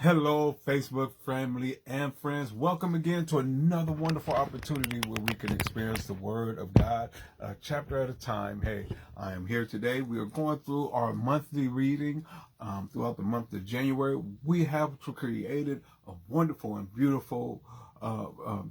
Hello, Facebook family and friends. Welcome again to another wonderful opportunity where we can experience the Word of God a chapter at a time. Hey, I am here today. We are going through our monthly reading throughout the month of January. We have created a wonderful and beautiful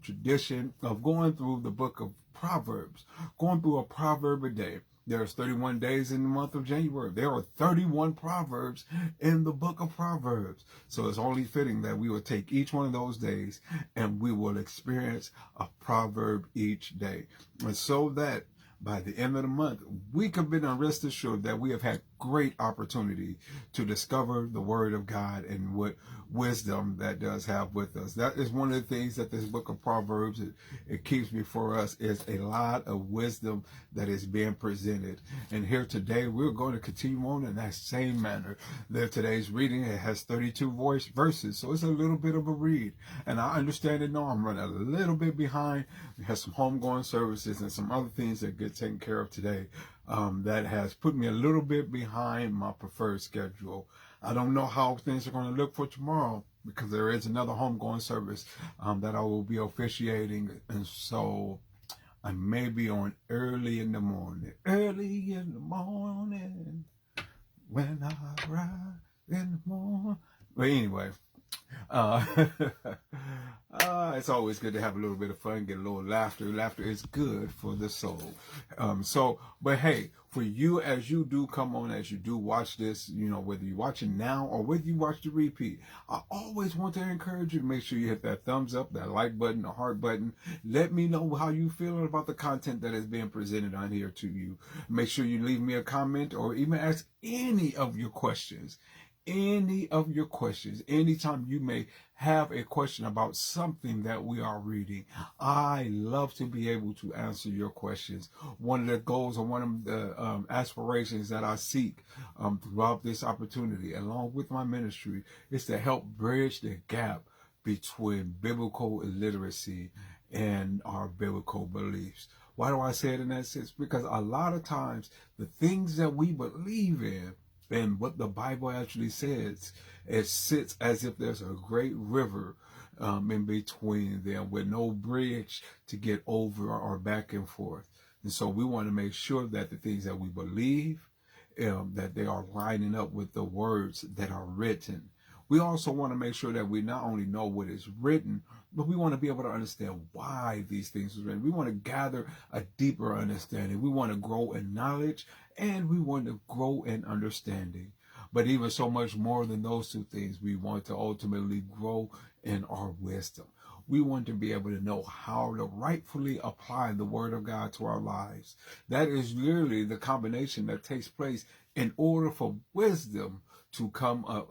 tradition of going through the book of Proverbs, going through a proverb a day. There's 31 days in the month of January. There are 31 proverbs in the book of Proverbs. So it's only fitting that we will take each one of those days and we will experience a proverb each day. And so that by the end of the month, we can be rest assured that we have had great opportunity to discover the Word of God and what wisdom that does have with us. That is one of the things that this book of Proverbs, it keeps before us, is a lot of wisdom that is being presented. And here today, we're going to continue on in that same manner. That today's reading, it has 32 verses, so it's a little bit of a read. And I understand and know I'm running a little bit behind. We have some homegoing services and some other things that get taken care of today. That has put me a little bit behind my preferred schedule. I don't know how things are going to look for tomorrow because there is another homegoing service that I will be officiating, and so I may be on early in the morning. Early in the morning when I rise in the morning. But anyway, uh, it's always good to have a little bit of fun, get a little laughter. Laughter is good for the soul. But hey, for you, as you do come on, as you do watch this, whether you watch it now or whether you watch the repeat, I always want to encourage you to make sure you hit that thumbs up, that like button, the heart button. Let me know how you feeling about the content that is being presented on here to you. Make sure you leave me a comment or even ask any of your questions. Anytime you may have a question about something that we are reading. I love to be able to answer your questions. One of the goals or one of the aspirations that I seek throughout this opportunity, along with my ministry, is to help bridge the gap between biblical illiteracy and our biblical beliefs. Why do I say it in that sense? Because a lot of times the things that we believe in and what the Bible actually says, it sits as if there's a great river in between them with no bridge to get over or back and forth. And so we want to make sure that the things that we believe, that they are lining up with the words that are written. We also want to make sure that we not only know what is written, but we want to be able to understand why these things are written. We want to gather a deeper understanding. We want to grow in knowledge and we want to grow in understanding. But even so much more than those two things, we want to ultimately grow in our wisdom. We want to be able to know how to rightfully apply the Word of God to our lives. That is literally the combination that takes place in order for wisdom to come up,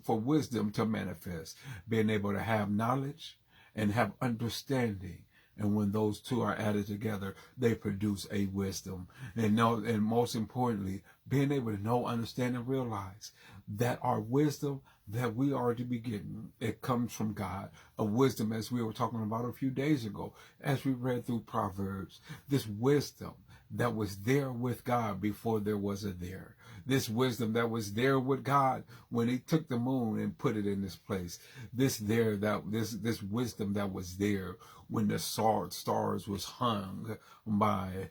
for wisdom to manifest. Being able to have knowledge and have understanding. And when those two are added together, they produce a wisdom. And most importantly, being able to know, understand, and realize that our wisdom that we are to be getting, it comes from God. A wisdom, as we were talking about a few days ago, as we read through Proverbs, this wisdom that was there with God before there was a there. This wisdom that was there with God when he took the moon and put it in this place. This wisdom that was there when the stars was hung by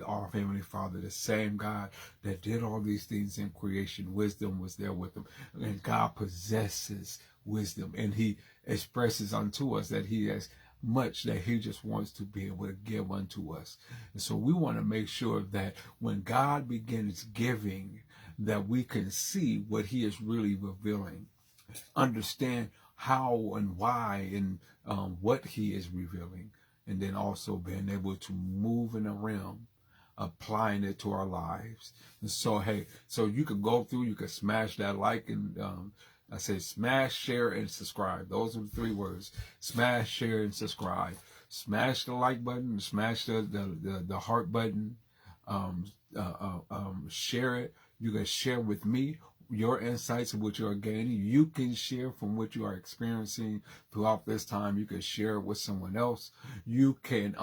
our Heavenly Father, the same God that did all these things in creation. Wisdom was there with him. And God possesses wisdom, and he expresses unto us that he has much that he just wants to be able to give unto us. And so we want to make sure that when God begins giving, that we can see what he is really revealing, understand how and why and what he is revealing, and then also being able to move in a realm, applying it to our lives. And so, hey, so you could go through, you could smash that like and I say smash, share, and subscribe. Those are the three words. Smash, share, and subscribe. Smash the like button. Smash the heart button. Share it. You can share with me your insights of what you are gaining. You can share from what you are experiencing throughout this time. You can share it with someone else. You can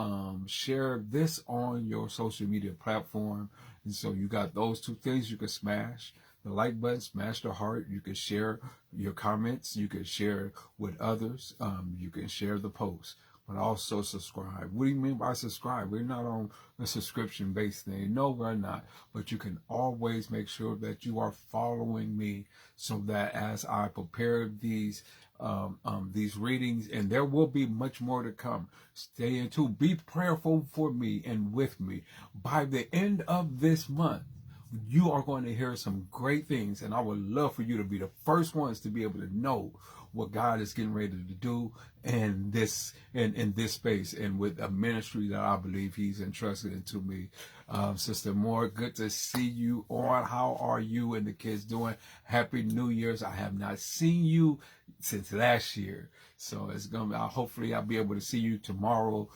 share this on your social media platform. And so you got those two things you can smash. the like button, smash the heart. You can share your comments. You can share with others. You can share the post, but also subscribe. What do you mean by subscribe? We're not on a subscription-based thing. No, we're not. But you can always make sure that you are following me so that as I prepare these readings, and there will be much more to come. Stay in tune. Be prayerful for me and with me. By the end of this month, you are going to hear some great things, and I would love for you to be the first ones to be able to know what God is getting ready to do in this space, and with a ministry that I believe He's entrusted into me. Sister Moore, good to see you on. How are you and the kids doing? Happy New Year's. I have not seen you since last year, so it's gonna. Hopefully, I'll be able to see you tomorrow.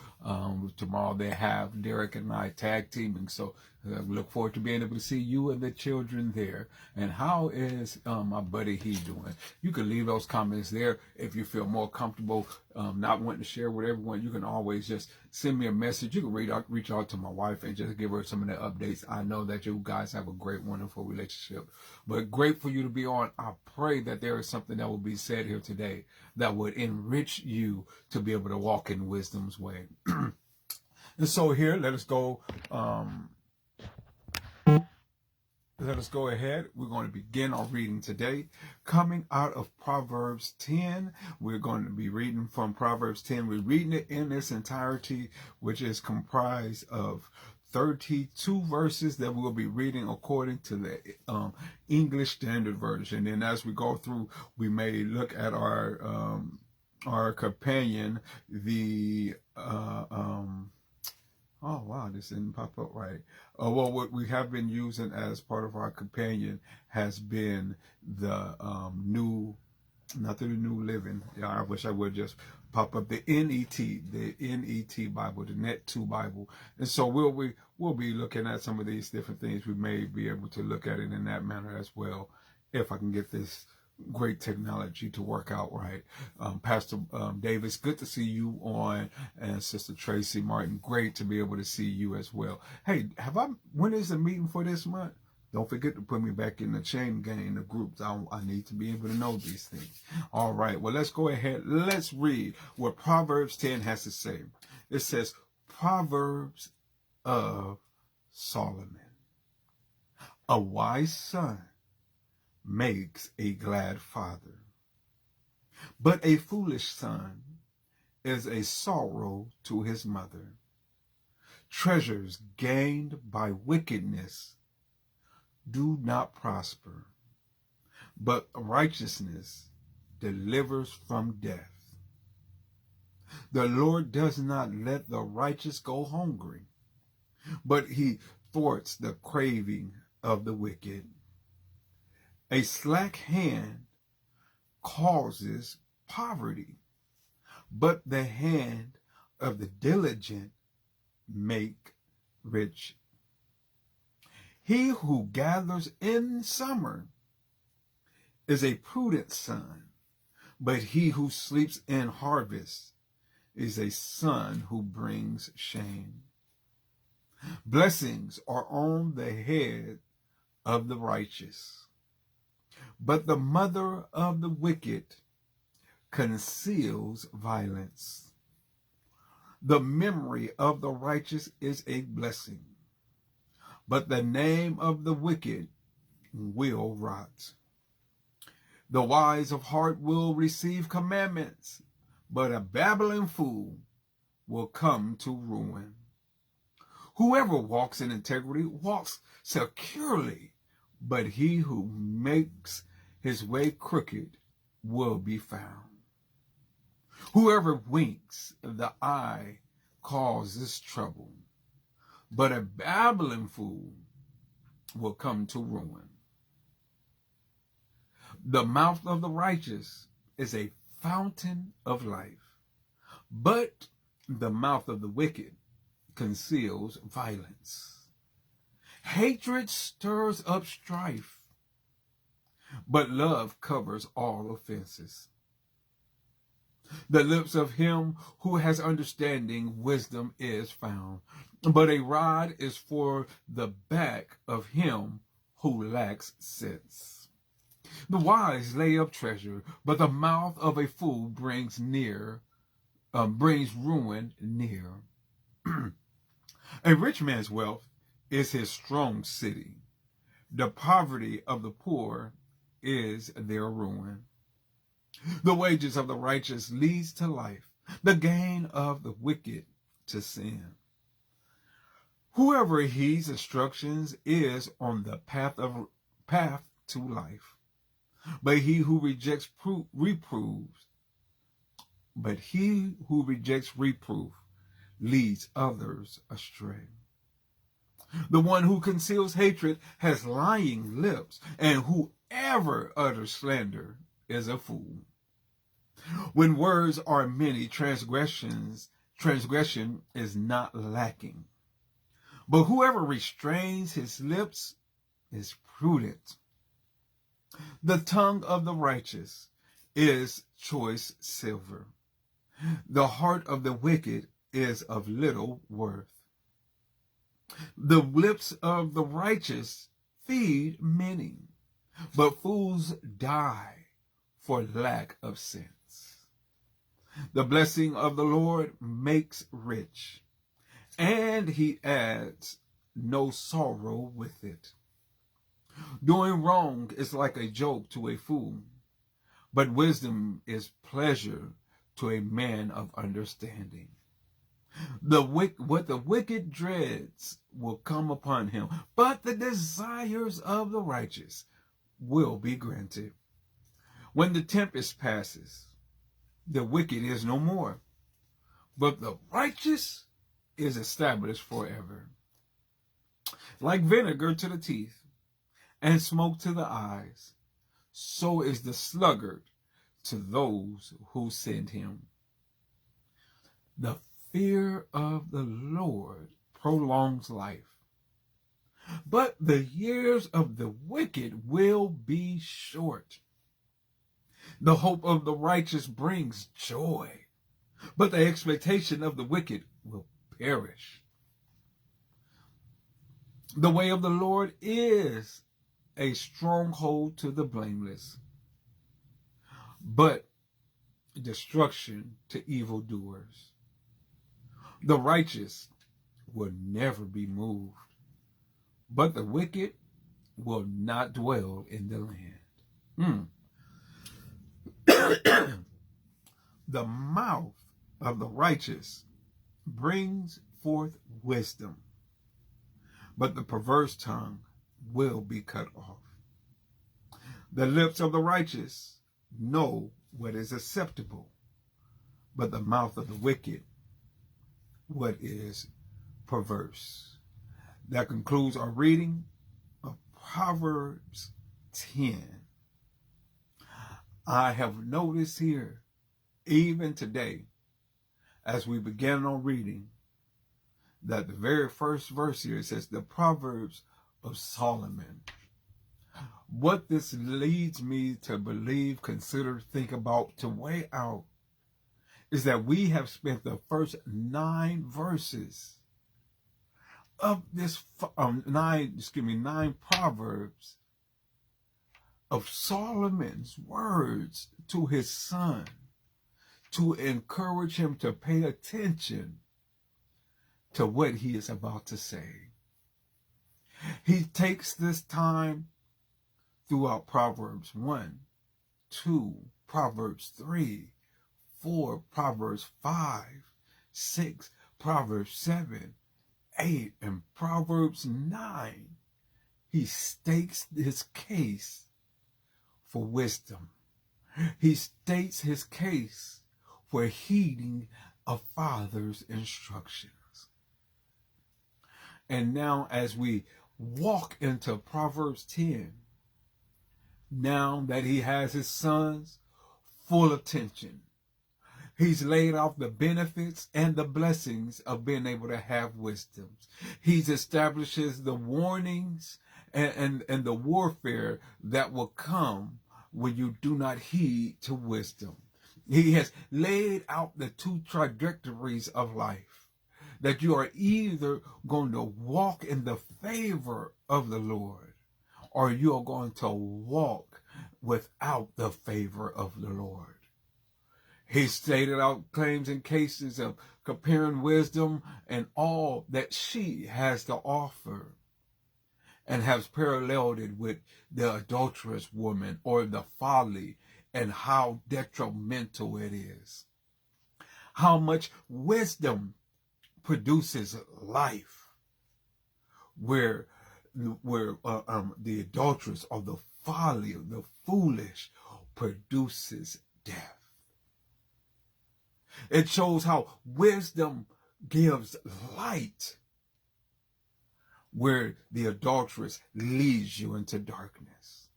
Tomorrow they have Derek and I tag teaming, so I look forward to being able to see you and the children there. And how is my buddy he doing? You can leave those comments there if you feel more comfortable not wanting to share with everyone. You can always just send me a message. You can reach out to my wife and just give her some of the updates. I know that you guys have a great, wonderful relationship, but great for you to be on. I pray that there is something that will be said here today that would enrich you to be able to walk in wisdom's way. And so here, let us go. Let us go ahead. We're going to begin our reading today. Coming out of Proverbs 10, we're going to be reading from Proverbs 10. We're reading it in its entirety, which is comprised of 32 verses that we'll be reading according to the English Standard Version. And as we go through, we may look at our companion, the oh, wow, this didn't pop up right. Well, what we have been using as part of our companion has been the not the New Living. Yeah, I wish I would just pop up the NET Bible, the Net 2 Bible. And so we'll be looking at some of these different things. We may be able to look at it in that manner as well, if I can get this great technology to work out right. Pastor Davis, good to see you on, and Sister Tracy Martin, great to be able to see you as well. Hey, when is the meeting for this month? Don't forget to put me back in the chain gang, the groups. I need to be able to know these things. All right, well, let's go ahead. Let's read what Proverbs 10 has to say. It says, Proverbs of Solomon. A wise son makes a glad father, but a foolish son is a sorrow to his mother. Treasures gained by wickedness do not prosper, but righteousness delivers from death. The Lord does not let the righteous go hungry, but He thwarts the craving of the wicked. A slack hand causes poverty, but the hand of the diligent make rich. He who gathers in summer is a prudent son, but he who sleeps in harvest is a son who brings shame. Blessings are on the head of the righteous, but the mother of the wicked conceals violence. The memory of the righteous is a blessing, but the name of the wicked will rot. The wise of heart will receive commandments, but a babbling fool will come to ruin. Whoever walks in integrity walks securely, but he who makes his way crooked will be found. Whoever winks the eye causes trouble, but a babbling fool will come to ruin. The mouth of the righteous is a fountain of life, but the mouth of the wicked conceals violence. Hatred stirs up strife, but love covers all offenses. The lips of him who has understanding, wisdom is found, but a rod is for the back of him who lacks sense. The wise lay up treasure, but the mouth of a fool brings ruin near. A rich man's wealth is his strong city. The poverty of the poor is their ruin. The wages of the righteous leads to life, the gain of the wicked to sin. Whoever heeds instructions is on the path to life, but he who rejects reproof leads others astray. The one who conceals hatred has lying lips, and whoever utters slander is a fool. When words are many, transgression is not lacking. But whoever restrains his lips is prudent. The tongue of the righteous is choice silver. The heart of the wicked is of little worth. The lips of the righteous feed many, but fools die for lack of sense. The blessing of the Lord makes rich, and he adds no sorrow with it. Doing wrong is like a joke to a fool, but wisdom is pleasure to a man of understanding. What the wicked dreads will come upon him, but the desires of the righteous will be granted. When the tempest passes, the wicked is no more, but the righteous is established forever. Like vinegar to the teeth and smoke to the eyes, so is the sluggard to those who send him. The fear of the Lord prolongs life, but the years of the wicked will be short. The hope of the righteous brings joy, but the expectation of the wicked will perish. The way of the Lord is a stronghold to the blameless, but destruction to evildoers. The righteous will never be moved, but the wicked will not dwell in the land. The mouth of the righteous brings forth wisdom, but the perverse tongue will be cut off. The lips of the righteous know what is acceptable, but the mouth of the wicked what is perverse. That concludes our reading of Proverbs 10. I have noticed here, even today, as we began our reading, that the very first verse here says the Proverbs of Solomon. What this leads me to believe, consider, think about, to weigh out, is that we have spent the first 9 verses of this 9 Proverbs of Solomon's words to his son to encourage him to pay attention to what he is about to say. He takes this time throughout Proverbs 1, 2, Proverbs 3, 4, Proverbs 5, 6, Proverbs 7, 8, and Proverbs 9. He stakes his case for wisdom. He states his case for heeding a father's instructions. And now as we walk into Proverbs 10, now that he has his son's full attention, he's laid out the benefits and the blessings of being able to have wisdom. He's establishes the warnings and the warfare that will come when you do not heed to wisdom. He has laid out the 2 trajectories of life, that you are either going to walk in the favor of the Lord, or you are going to walk without the favor of the Lord. He stated out claims and cases of comparing wisdom and all that she has to offer, and has paralleled it with the adulterous woman or the folly, and how detrimental it is. How much wisdom produces life, where the adulteress or the folly, the foolish, produces death. It shows how wisdom gives light, where the adulteress leads you into darkness.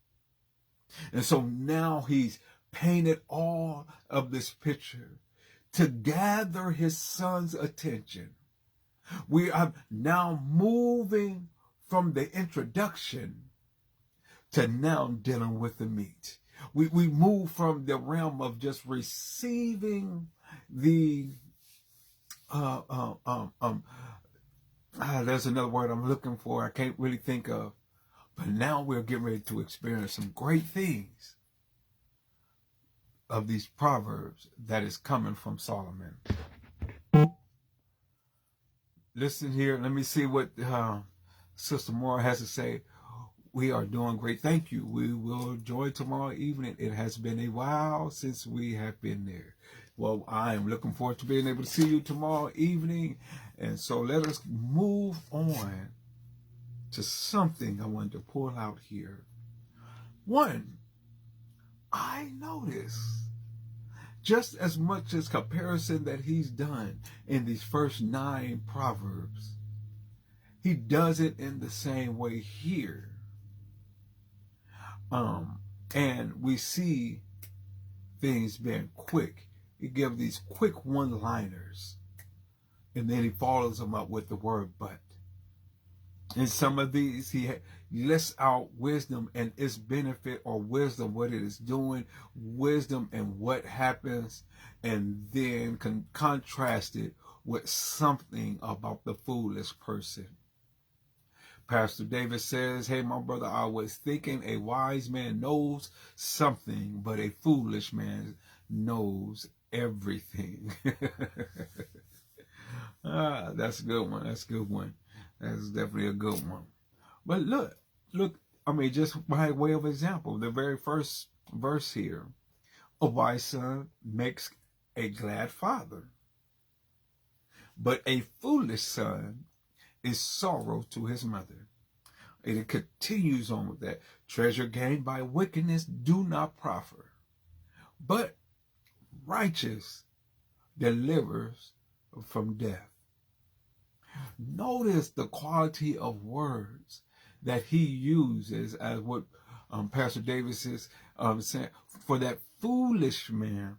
And so now he's painted all of this picture to gather his son's attention. We are now moving from the introduction to now dealing with the meat. We move from the realm of just receiving the there's another word I'm looking for, I can't really think of, but now we're getting ready to experience some great things of these Proverbs that is coming from Solomon. Listen here, let me see what Sister Moore has to say. We are doing great. Thank you. We will join tomorrow evening. It has been a while since we have been there. Well, I am looking forward to being able to see you tomorrow evening. And so let us move on to something I wanted to pull out here. One, I notice just as much as comparison that he's done in these first 9 Proverbs, he does it in the same way here. And we see things being quick. He gives these quick one-liners, and then he follows them up with the word but. In some of these, he lists out wisdom and its benefit, or wisdom, what it is doing, wisdom and what happens, and then contrast it with something about the foolish person. Pastor David says, hey, my brother, I was thinking a wise man knows something, but a foolish man knows everything. That's a good one. That's a good one. That's definitely a good one. But look, I mean, just by way of example, the very first verse here, a wise son makes a glad father, but a foolish son is sorrow to his mother. And it continues on with that. Treasure gained by wickedness do not profit, but righteous delivers from death. Notice the quality of words that he uses, as what Pastor Davis is saying. For that foolish man,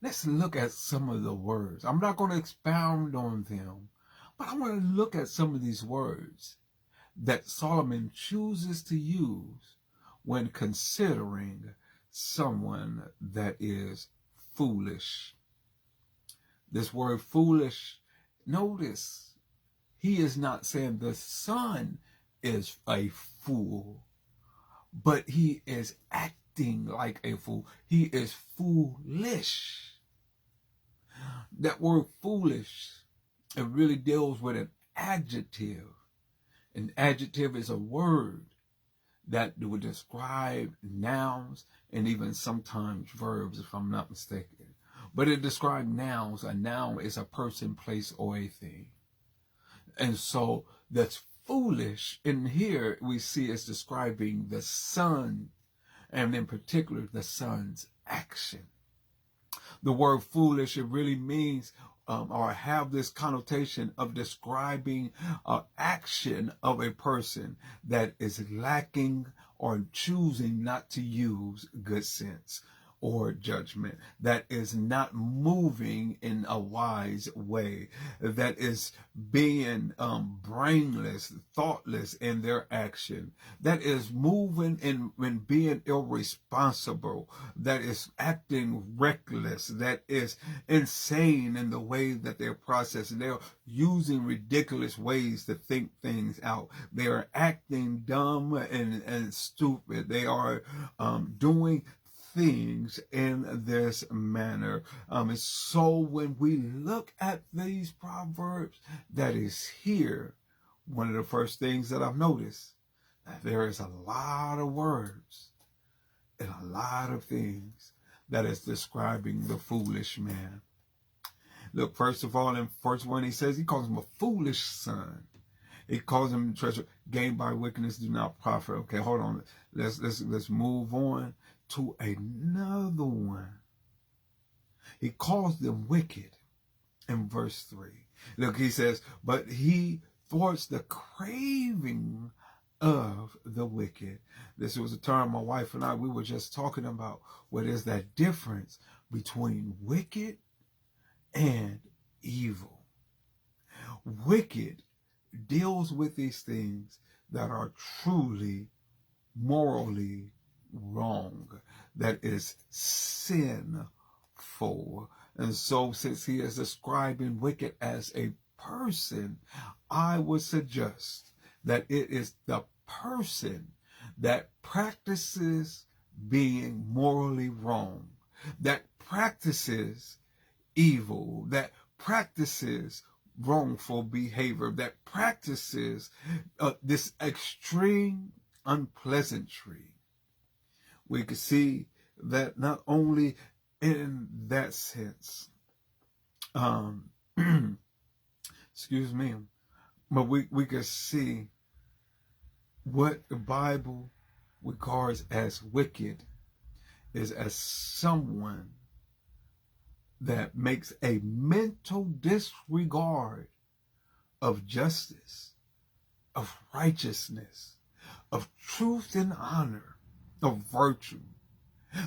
let's look at some of the words. I'm not going to expound on them, but I want to look at some of these words that Solomon chooses to use when considering someone that is foolish. This word foolish, notice, he is not saying the son is a fool, but he is acting like a fool. He is foolish. That word foolish, it really deals with an adjective. An adjective is a word that would describe nouns and even sometimes verbs, if I'm not mistaken. But it describes nouns. A noun is a person, place, or a thing. And so that's foolish. In here, we see it's describing the son, and in particular, the son's action. The word foolish, it really means or have this connotation of describing action of a person that is lacking or choosing not to use good sense. or judgment, that is not moving in a wise way, that is being brainless, thoughtless in their action, that is moving and being irresponsible, that is acting reckless, that is insane in the way that they're processing. They're using ridiculous ways to think things out. They are acting dumb and stupid. They are doing things in this manner. And so when we look at these Proverbs that is here, one of the first things that I've noticed, that there is a lot of words and a lot of things that is describing the foolish man. Look, first of all, in first one, he says, he calls him a foolish son. He calls him treasure gained by wickedness do not profit. Okay, hold on. Let's move on to another one. He calls them wicked in verse 3. Look, he says, but he thwarts the craving of the wicked. This was a term my wife and I, we were just talking about. What is that difference between wicked and evil? Wicked deals with these things that are truly morally wrong, that is sinful. And so since he is describing wicked as a person, I would suggest that it is the person that practices being morally wrong, that practices evil, that practices wrongful behavior, that practices this extreme unpleasantry. We could see that not only in that sense, excuse me, but we could see what the Bible regards as wicked is as someone that makes a mental disregard of justice, of righteousness, of truth and honor, of virtue.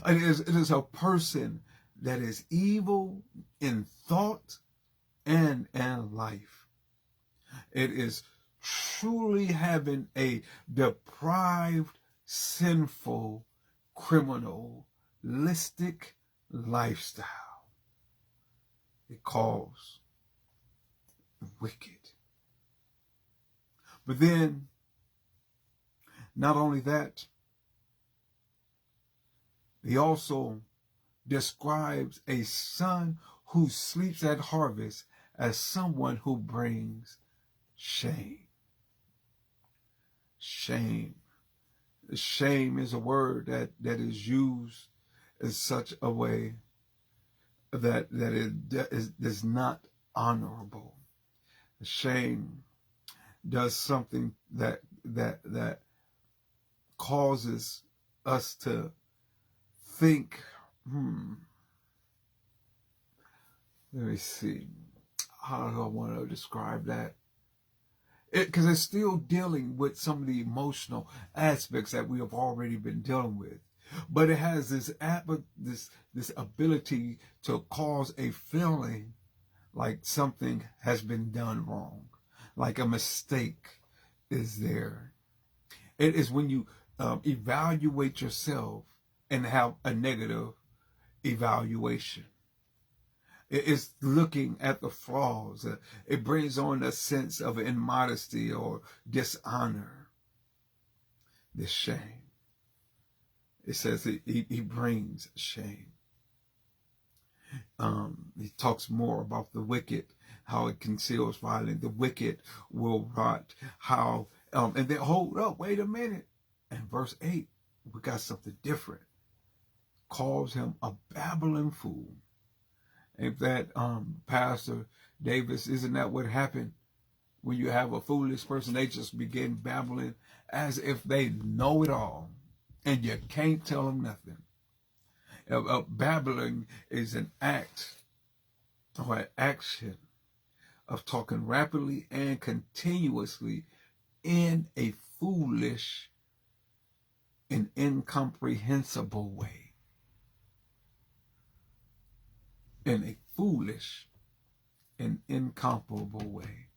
It is a person that is evil in thought and in life. It is truly having a deprived, sinful, criminalistic lifestyle. It calls wicked. But then, not only that, he also describes a son who sleeps at harvest as someone who brings shame. Shame. Shame is a word that is used in such a way that it is not honorable. Shame does something that causes us to think, let me see, how do I want to describe that? Because it's still dealing with some of the emotional aspects that we have already been dealing with. But it has this ability to cause a feeling like something has been done wrong, like a mistake is there. It is when you evaluate yourself and have a negative evaluation. It is looking at the flaws. It brings on a sense of immodesty or dishonor. This shame. It says that he brings shame. He talks more about the wicked, how it conceals violence. The wicked will rot. How, and then hold up, wait a minute. In verse 8, we got something different. Calls him a babbling fool. If that, Pastor Davis, isn't that what happened when you have a foolish person? They just begin babbling as if they know it all, and you can't tell them nothing. Babbling is an act or an action of talking rapidly and continuously in a foolish and incomprehensible way. in a foolish and incomparable way.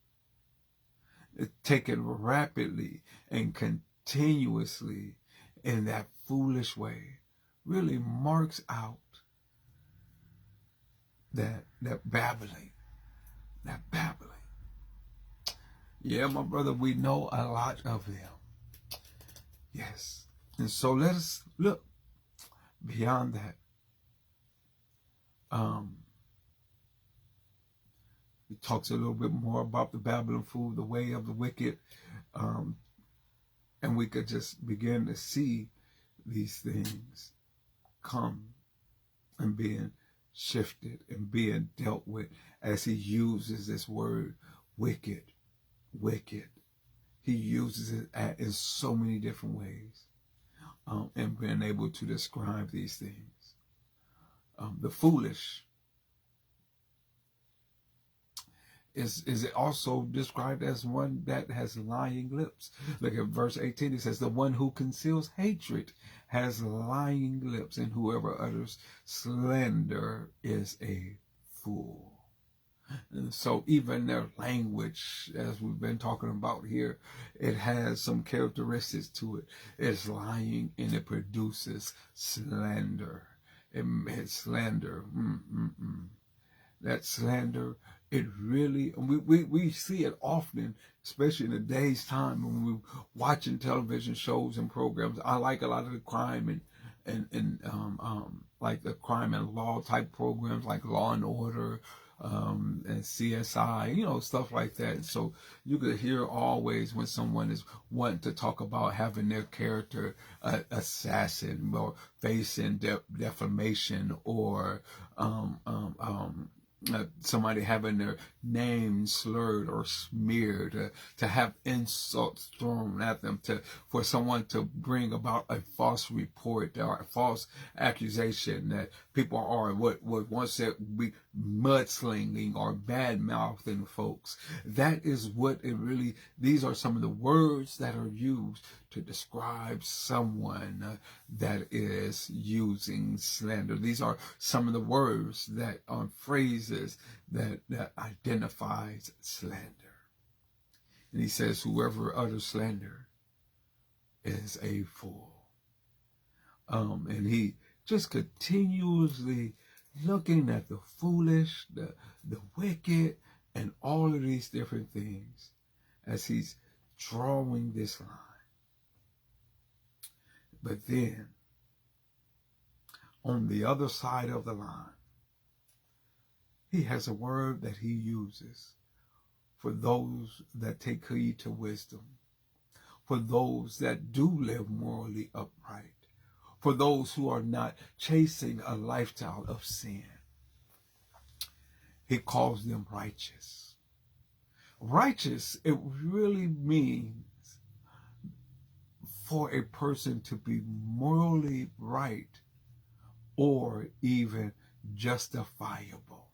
Taken rapidly and continuously in that foolish way really marks out that babbling. Yeah, my brother, we know a lot of them. Yes. And so let us look beyond that. He talks a little bit more about the babbling fool, the way of the wicked. And we could just begin to see these things come and being shifted and being dealt with as he uses this word wicked. He uses it in so many different ways, and being able to describe these things. The foolish is also described as one that has lying lips. Look at verse 18. It says, the one who conceals hatred has lying lips, and whoever utters slander is a fool. And so even their language, as we've been talking about here, it has some characteristics to it. It's lying and it produces slander. It's slander. That slander, it really, we see it often, especially in the day's time when we're watching television shows and programs. I like a lot of the crime and like the crime and law type programs like Law and Order, and CSI, stuff like that. So you could hear always when someone is wanting to talk about having their character assassin or facing defamation or somebody having their name slurred or smeared, to have insults thrown at them, for someone to bring about a false report or a false accusation that people are what once said be mudslinging or bad-mouthing folks. That is what it really, these are some of the words that are used to describe someone that is using slander. These are some of the words that are phrases that identifies slander. And he says, whoever utters slander is a fool. And he just continuously looking at the foolish, the wicked, and all of these different things as he's drawing this line. But then, on the other side of the line, he has a word that he uses for those that take heed to wisdom, for those that do live morally upright, for those who are not chasing a lifestyle of sin. He calls them righteous. Righteous, it really means for a person to be morally right or even justifiable.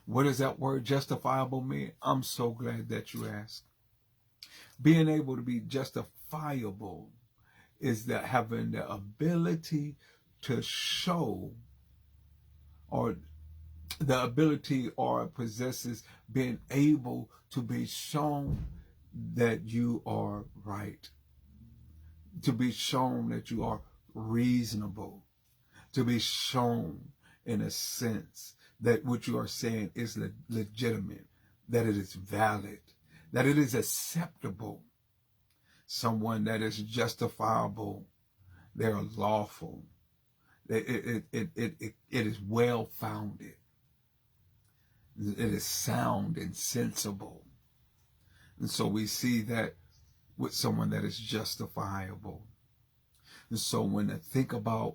What does that word justifiable mean? I'm so glad that you asked. Being able to be justifiable is that having the ability to show, or the ability or possesses being able to be shown that you are right, to be shown that you are reasonable, to be shown in a sense that what you are saying is legitimate, that it is valid, that it is acceptable. Someone that is justifiable, they're lawful, it is well-founded, it is sound and sensible. And so we see that with someone that is justifiable. And so when I think about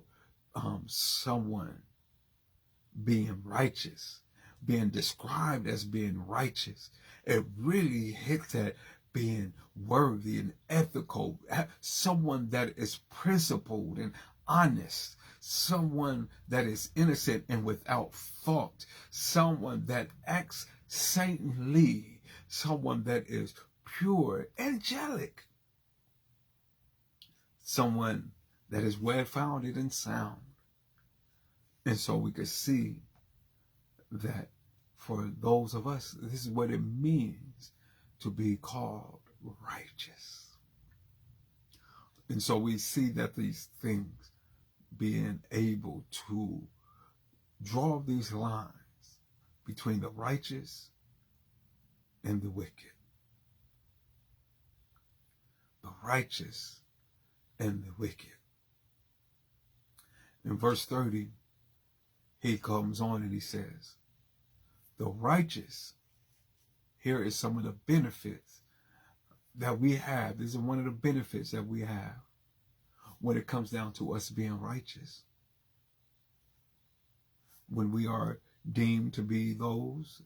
someone being righteous, being described as being righteous, it really hits at being worthy and ethical, someone that is principled and honest, someone that is innocent and without fault, someone that acts saintly, someone that is pure, angelic, someone that is well-founded and sound. And so we could see that for those of us, this is what it means to be called righteous. And so we see that these things, being able to draw these lines between the righteous and the wicked. The righteous and the wicked. In verse 30, he comes on and he says, the righteous, here is some of the benefits that we have. This is one of the benefits that we have when it comes down to us being righteous. When we are deemed to be those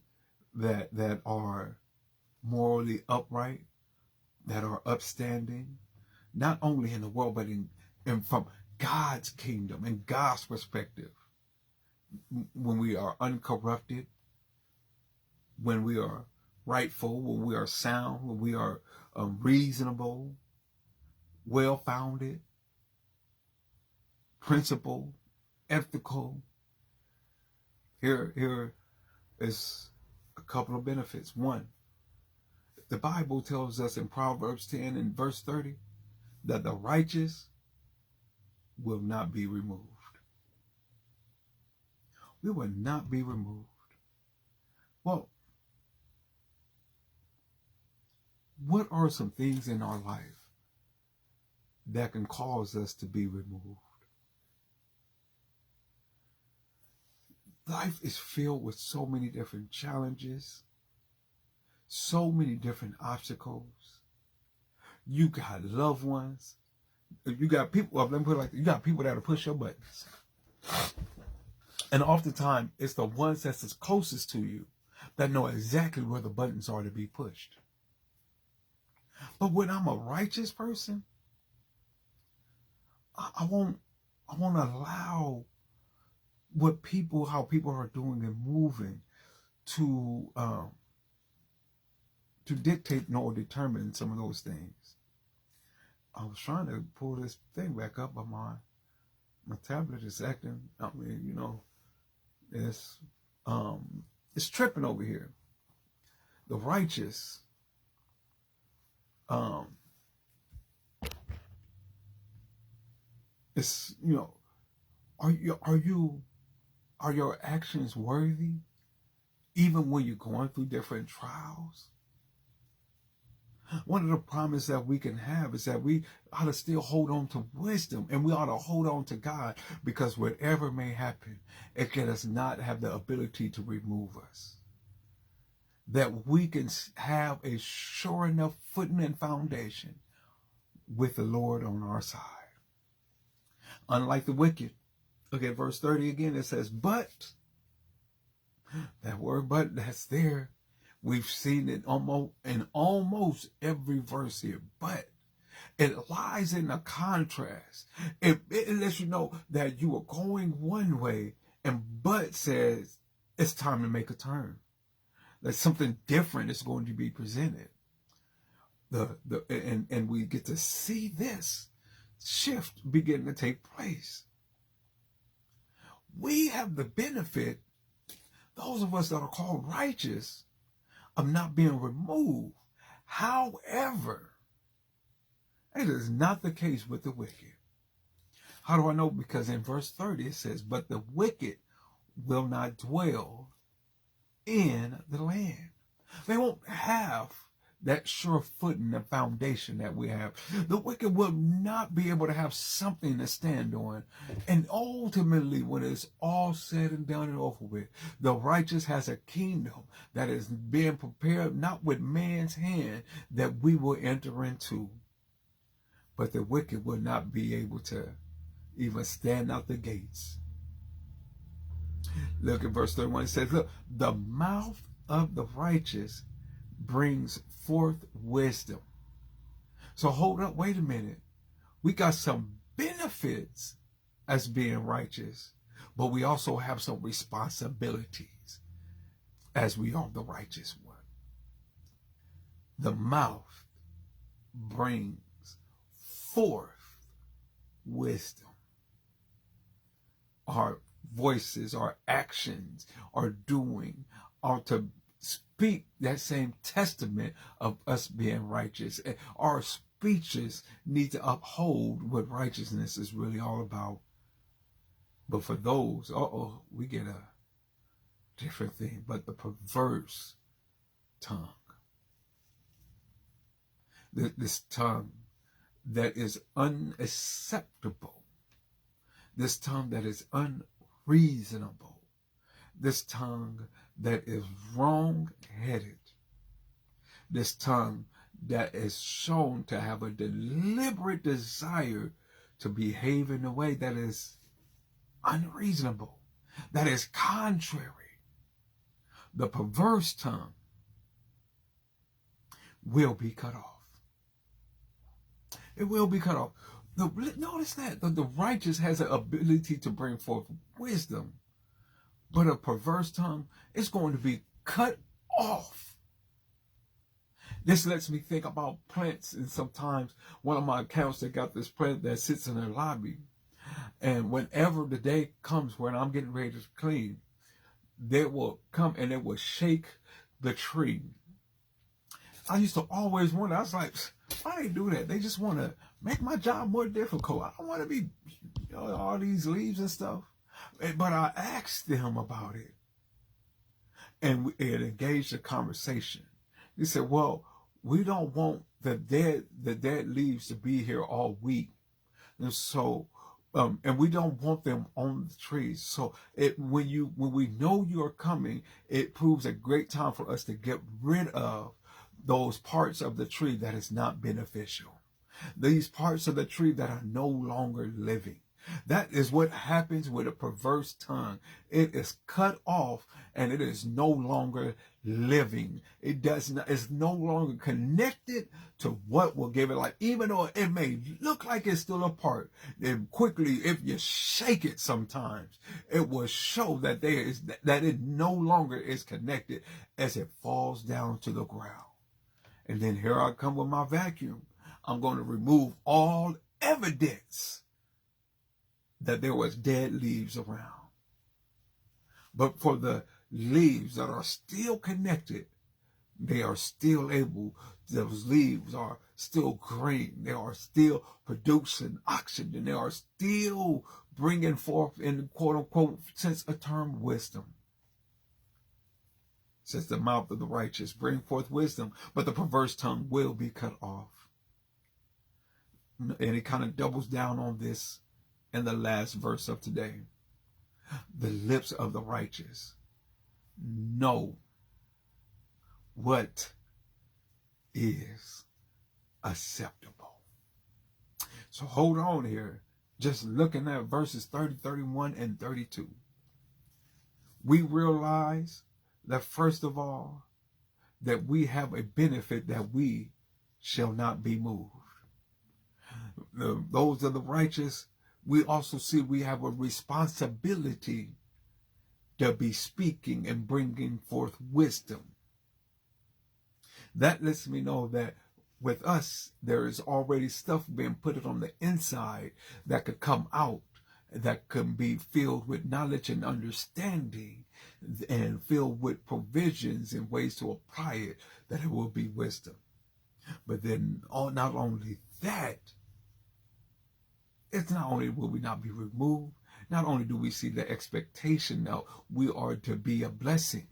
that are morally upright, that are upstanding, not only in the world, but in from God's kingdom and God's perspective. When we are uncorrupted, when we are rightful, when we are sound, when we are reasonable, well-founded, principled, ethical. Here is a couple of benefits. One, the Bible tells us in Proverbs 10 and verse 30 that the righteous will not be removed. We will not be removed. Well, what are some things in our life that can cause us to be removed? Life is filled with so many different challenges, so many different obstacles. You got loved ones. You got people, well, let me put it like this, you got people that'll push your buttons. And oftentimes, it's the ones that's the closest to you that know exactly where the buttons are to be pushed. But when I'm a righteous person, I won't allow how people are doing and moving to dictate nor determine some of those things. I was trying to pull this thing back up, but my tablet is acting. I mean, you know, it's tripping over here. The righteous, it's, you know, are your actions worthy even when you're going through different trials? One of the promises that we can have is that we ought to still hold on to wisdom, and we ought to hold on to God, because whatever may happen, it can us not have the ability to remove us. That we can have a sure enough footing and foundation with the Lord on our side. Unlike the wicked. Look at verse 30 again. It says, but, that word but that's there. We've seen it in almost every verse here, but it lies in a contrast. It lets you know that you are going one way, and but says it's time to make a turn. That something different is going to be presented. And we get to see this shift begin to take place. We have the benefit, those of us that are called righteous, of not being removed. However, it is not the case with the wicked. How do I know? Because in verse 30 it says, but the wicked will not dwell in the land. They won't have that sure footing and foundation that we have. The wicked will not be able to have something to stand on. And ultimately, when it's all said and done and over with, the righteous has a kingdom that is being prepared, not with man's hand, that we will enter into. But the wicked will not be able to even stand out the gates. Look at verse 31. It says, look, the mouth of the righteous brings forth wisdom. So hold up, wait a minute. We got some benefits as being righteous, but we also have some responsibilities as we are the righteous one. The mouth brings forth wisdom. Are voices, our actions, our doing are to speak that same testament of us being righteous. Our speeches need to uphold what righteousness is really all about. But for those, we get a different thing. But the perverse tongue, this tongue that is unacceptable, this tongue that is unreasonable, this tongue that is wrong-headed, this tongue that is shown to have a deliberate desire to behave in a way that is unreasonable, that is contrary. The perverse tongue will be cut off. It will be cut off. Notice that the righteous has an ability to bring forth wisdom, but a perverse tongue is going to be cut off. This lets me think about plants, and sometimes one of my accounts, they got this plant that sits in their lobby, and whenever the day comes when I'm getting ready to clean, they will come and they will shake the tree. I used to always wonder, I was like, why they do that? They just want to make my job more difficult. I don't want to be, all these leaves and stuff. But I asked them about it, and it engaged a conversation. They said, well, we don't want the dead leaves to be here all week. And so, and we don't want them on the trees. So when we know you are coming, it proves a great time for us to get rid of those parts of the tree that is not beneficial. These parts of the tree that are no longer living. That is what happens with a perverse tongue. It is cut off and it is no longer living. It's no longer connected to what will give it life. Even though it may look like it's still a part, then quickly, if you shake it sometimes, it will show that that it no longer is connected as it falls down to the ground. And then here I come with my vacuum. I'm going to remove all evidence that there was dead leaves around. But for the leaves that are still connected, they are still able, those leaves are still green. They are still producing oxygen. They are still bringing forth, in quote unquote, sense a term, wisdom. Says the mouth of the righteous bring forth wisdom, but the perverse tongue will be cut off. And it kind of doubles down on this in the last verse of today. The lips of the righteous know what is acceptable. So hold on here. Just looking at verses 30, 31, and 32. We realize that first of all, that we have a benefit that we shall not be moved. Those of the righteous, we also see we have a responsibility to be speaking and bringing forth wisdom. That lets me know that with us, there is already stuff being put on the inside that could come out, that can be filled with knowledge and understanding and filled with provisions and ways to apply it, that it will be wisdom. But then not only that, it's not only will we not be removed, not only do we see the expectation now we are to be a blessing.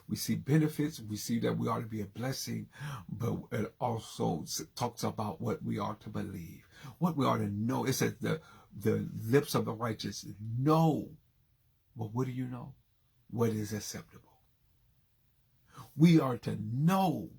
We see benefits, we see that we are to be a blessing, but it also talks about what we are to believe, what we are to know. It says the lips of the righteous know. But what do you know? What is acceptable. We are to know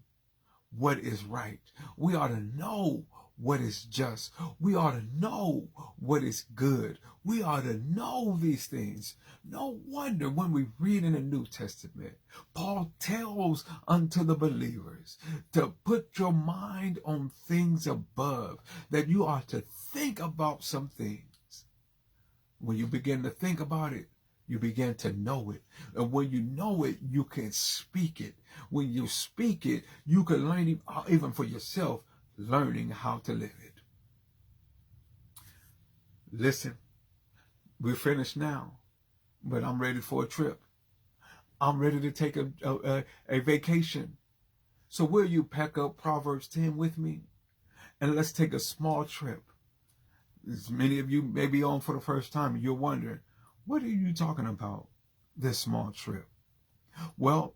what is right. We are to know what is just. We are to know what is good. We are to know these things. No wonder when we read in the New Testament, Paul tells unto the believers to put your mind on things above, that you are to think about some things. When you begin to think about it, you begin to know it. And when you know it, you can speak it. When you speak it, you can learn, even for yourself, learning how to live it. Listen, we're finished now. but I'm ready for a trip. I'm ready to take a vacation. So will you pack up Proverbs 10 with me? And let's take a small trip. As many of you may be on for the first time and you're wondering, what are you talking about, this small trip? Well,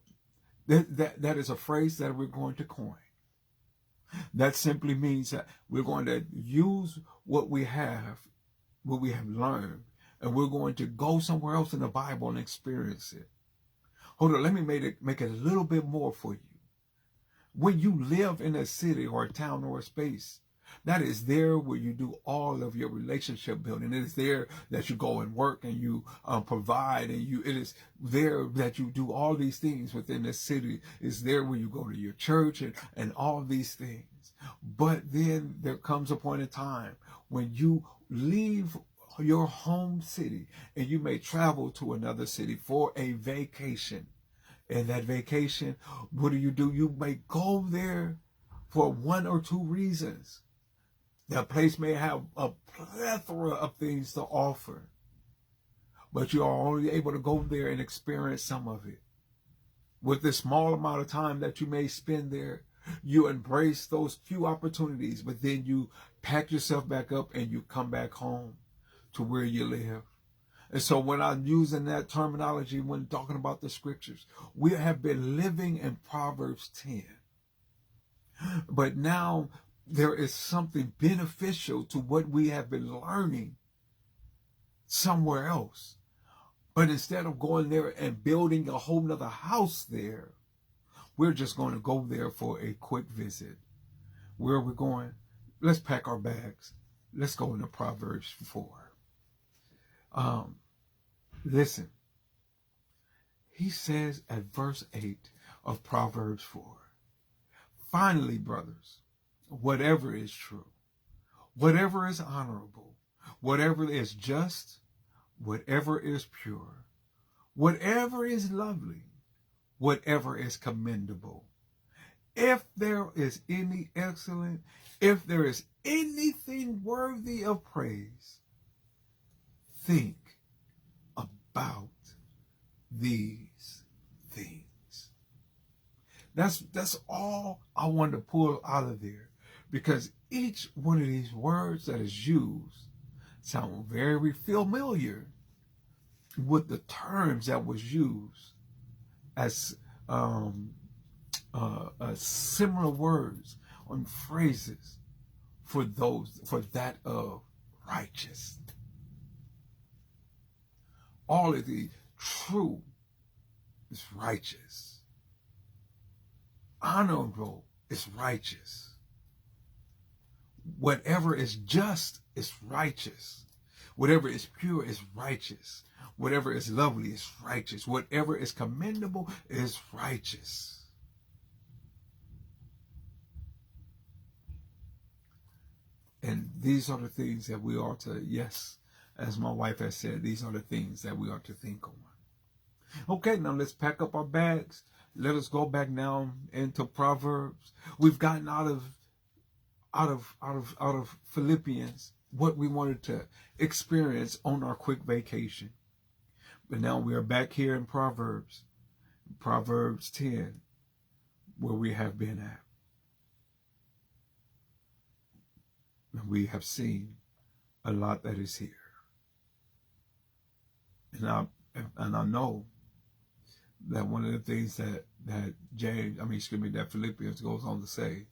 that is a phrase that we're going to coin. That simply means that we're going to use what we have learned, and we're going to go somewhere else in the Bible and experience it. Hold on, let me make it a little bit more for you. When you live in a city or a town or a space, that is there where you do all of your relationship building. It is there that you go and work and you provide, and it is there that you do all these things within the city. It's there where you go to your church and all these things. But then there comes a point in time when you leave your home city and you may travel to another city for a vacation. And that vacation, what do? You may go there for one or two reasons. That place may have a plethora of things to offer, but you are only able to go there and experience some of it. With the small amount of time that you may spend there, you embrace those few opportunities, but then you pack yourself back up and you come back home to where you live. And so when I'm using that terminology, when talking about the scriptures, we have been living in Proverbs 10. But now there is something beneficial to what we have been learning somewhere else. But instead of going there and building a whole nother house there, we're just going to go there for a quick visit. Where are we going? Let's pack our bags. Let's go into Proverbs 4. Listen, he says at verse 8 of Proverbs 4, finally, brothers, whatever is true, whatever is honorable, whatever is just, whatever is pure, whatever is lovely, whatever is commendable, if there is any excellent, if there is anything worthy of praise, think about these things. That's all I wanted to pull out of there, because each one of these words that is used sound very familiar with the terms that was used as similar words and phrases for that of righteous. All of the true is righteous. Honorable is righteous. Whatever is just is righteous. Whatever is pure is righteous. Whatever is lovely is righteous. Whatever is commendable is righteous. And these are the things that we ought to, yes, as my wife has said, these are the things that we ought to think on. Okay, now let's pack up our bags. Let us go back now into Proverbs. We've gotten out of Philippians what we wanted to experience on our quick vacation. But now we are back here in Proverbs 10, where we have been at. And we have seen a lot that is here. And I know that one of the things that Philippians goes on to say,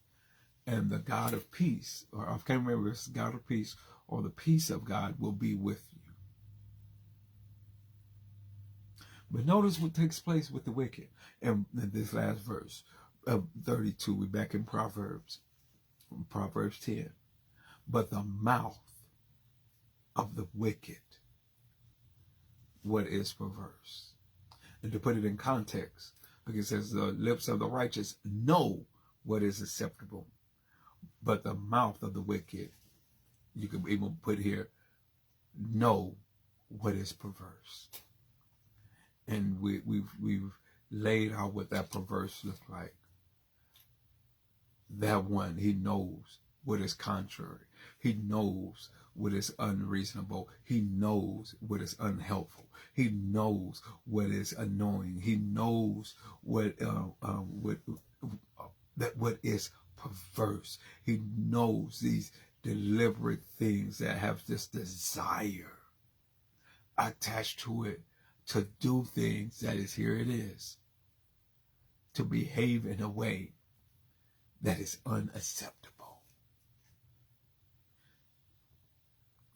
and the God of peace, or I can't remember if it's God of peace or the peace of God will be with you. But notice what takes place with the wicked in this last verse of 32. We're back in Proverbs 10. But the mouth of the wicked, what is perverse? And to put it in context, because it says the lips of the righteous know what is acceptable, but the mouth of the wicked, you can even put here, know what is perverse. And we've laid out what that perverse looks like. That one, he knows what is contrary. He knows what is unreasonable. He knows what is unhelpful. He knows what is annoying. He knows what is perverse. He knows these deliberate things that have this desire attached to it to do things that is, here it is, to behave in a way that is unacceptable.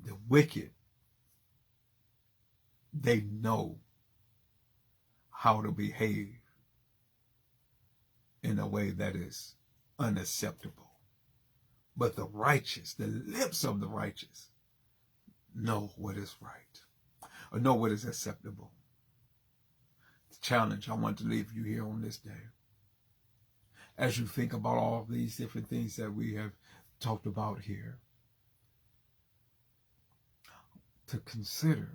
The wicked, they know how to behave in a way that is unacceptable. But the righteous, the lips of the righteous, know what is right, or know what is acceptable. The challenge I want to leave you here on this day, as you think about all these different things that we have talked about here, to consider,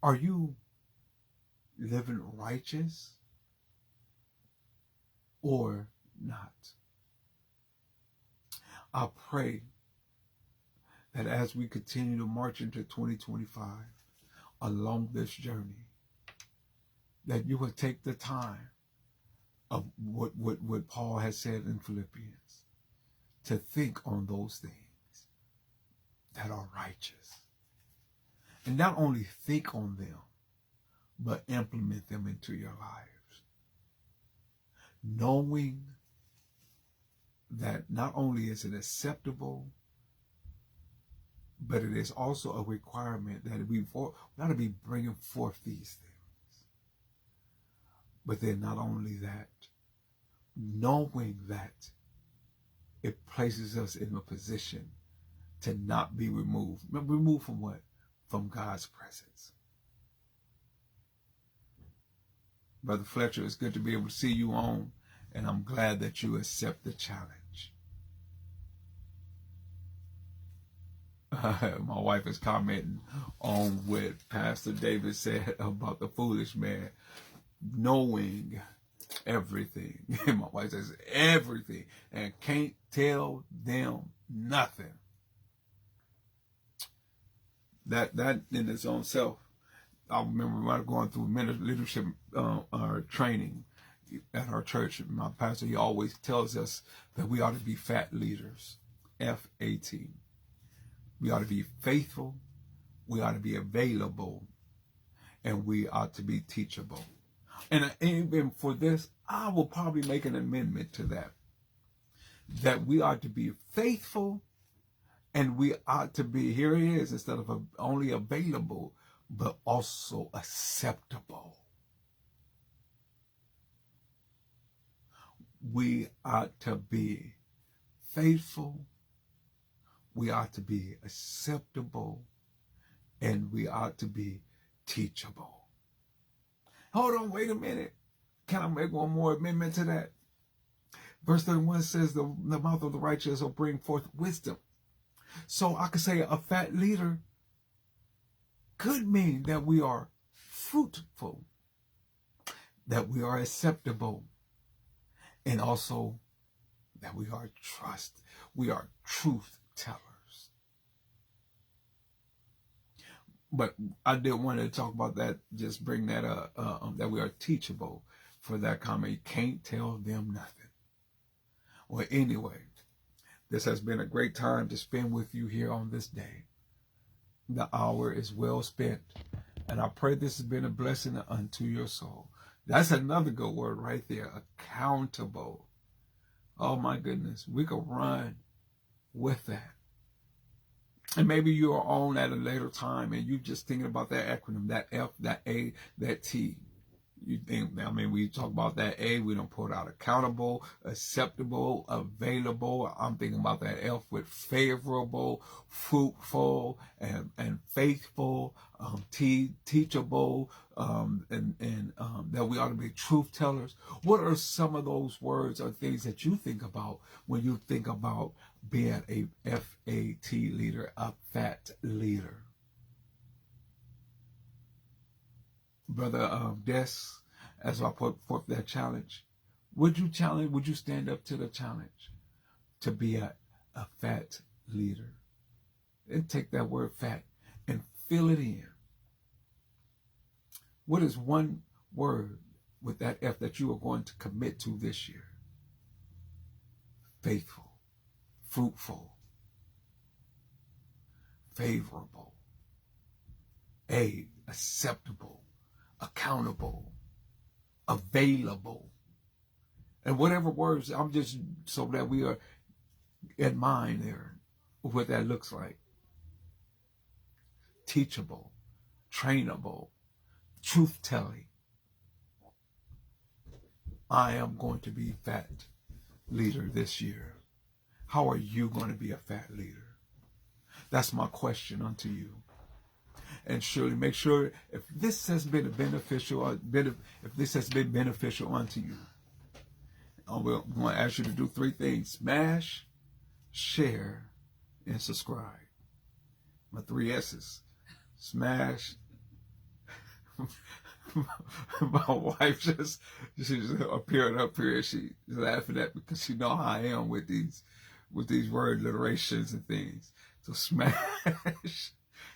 are you living righteous or not? I pray that as we continue to march into 2025 along this journey, that you will take the time of what Paul has said in Philippians, to think on those things that are righteous. And not only think on them, but implement them into your lives. Knowing that not only is it acceptable, but it is also a requirement that we got to be bringing forth these things. But then not only that, knowing that it places us in a position to not be removed. Removed from what? From God's presence. Brother Fletcher, it's good to be able to see you on, and I'm glad that you accept the challenge. My wife is commenting on what Pastor David said about the foolish man knowing everything. My wife says everything and can't tell them nothing. That in its own self, I remember when I was going through leadership training at our church. My pastor, he always tells us that we ought to be fat leaders, F-A-T. We ought to be faithful, we ought to be available, and we ought to be teachable. And even for this, I will probably make an amendment to that. That we ought to be faithful, and we ought to be, here it is, instead of only available, but also acceptable. We ought to be faithful, we ought to be acceptable, and we ought to be teachable. Hold on, wait a minute. Can I make one more amendment to that? Verse 31 says the mouth of the righteous will bring forth wisdom. So I could say a fat leader could mean that we are fruitful, that we are acceptable, and also that we are truth tellers. But I did want to talk about that, just bring that up, that we are teachable for that comment. You can't tell them nothing. Well, anyway, this has been a great time to spend with you here on this day. The hour is well spent, and I pray this has been a blessing unto your soul. That's another good word right there, accountable. Oh my goodness, we could run with that. And maybe you're on at a later time and you're just thinking about that acronym, that F, that A, that T. You think, I mean, we talk about that A, we don't put out accountable, acceptable, available. I'm thinking about that F with favorable, fruitful, and faithful, teachable, and that we ought to be truth tellers. What are some of those words or things that you think about when you think about being a FAT leader, a fat leader? Brother Des, as I put forth that challenge, would you stand up to the challenge to be a fat leader? and take that word fat and fill it in. What is one word with that F that you are going to commit to this year? Faithful, fruitful, favorable, acceptable, accountable, available. And whatever words, I'm just so that we are in mind there, what that looks like. Teachable, trainable, truth-telling. I am going to be a fat leader this year. How are you going to be a fat leader? That's my question unto you. And surely make sure if this has been beneficial, if this has been beneficial unto you, I'm going to ask you to do 3 things: smash, share, and subscribe. My 3 S's: smash. My wife she just appeared up here. She's laughing at me because she know how I am with these word alliterations and things. So smash,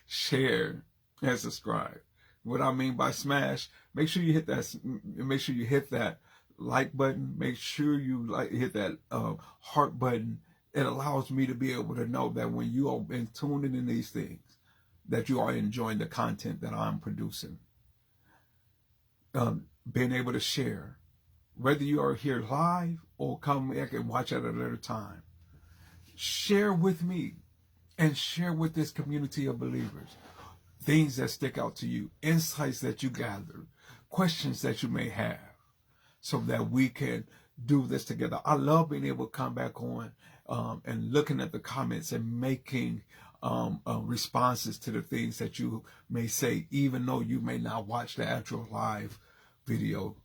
share, and subscribe. What I mean by smash, make sure you hit that. Make sure you hit that like button. Make sure you hit that heart button. It allows me to be able to know that when you are been tuning in these things, that you are enjoying the content that I'm producing. Being able to share, whether you are here live or come back and watch at a later time, share with me and share with this community of believers things that stick out to you, insights that you gather, questions that you may have, so that we can do this together. I love being able to come back on and looking at the comments and making responses to the things that you may say, even though you may not watch the actual live video.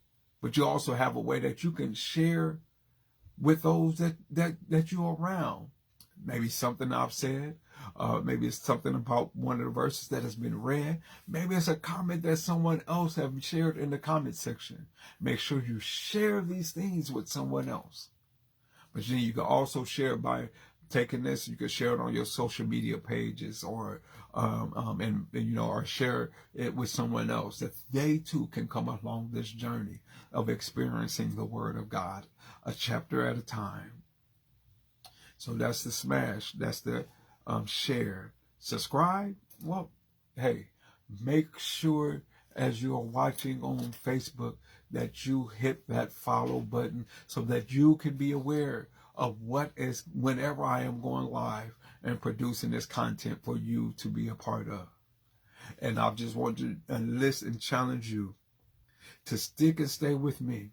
But you also have a way that you can share with those that you're around. Maybe something I've said, maybe it's something about one of the verses that has been read. Maybe it's a comment that someone else have shared in the comment section. Make sure you share these things with someone else. But then you can also share by taking this. You can share it on your social media pages, or or share it with someone else, that they too can come along this journey of experiencing the Word of God, a chapter at a time. So that's the smash. That's the share. Subscribe. Well, hey, make sure as you are watching on Facebook that you hit that follow button so that you can be aware of what is whenever I am going live and producing this content for you to be a part of. And I just want to enlist and challenge you to stick and stay with me.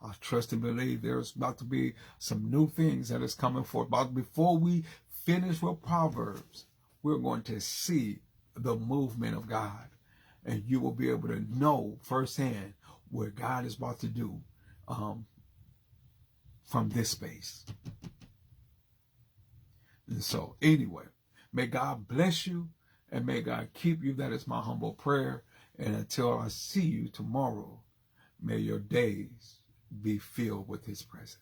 I trust and believe there's about to be some new things that is coming forth. But before we finish with Proverbs, we're going to see the movement of God. And you will be able to know firsthand what God is about to do from this space. And so anyway, may God bless you and may God keep you. That is my humble prayer. And until I see you tomorrow, may your days be filled with His presence.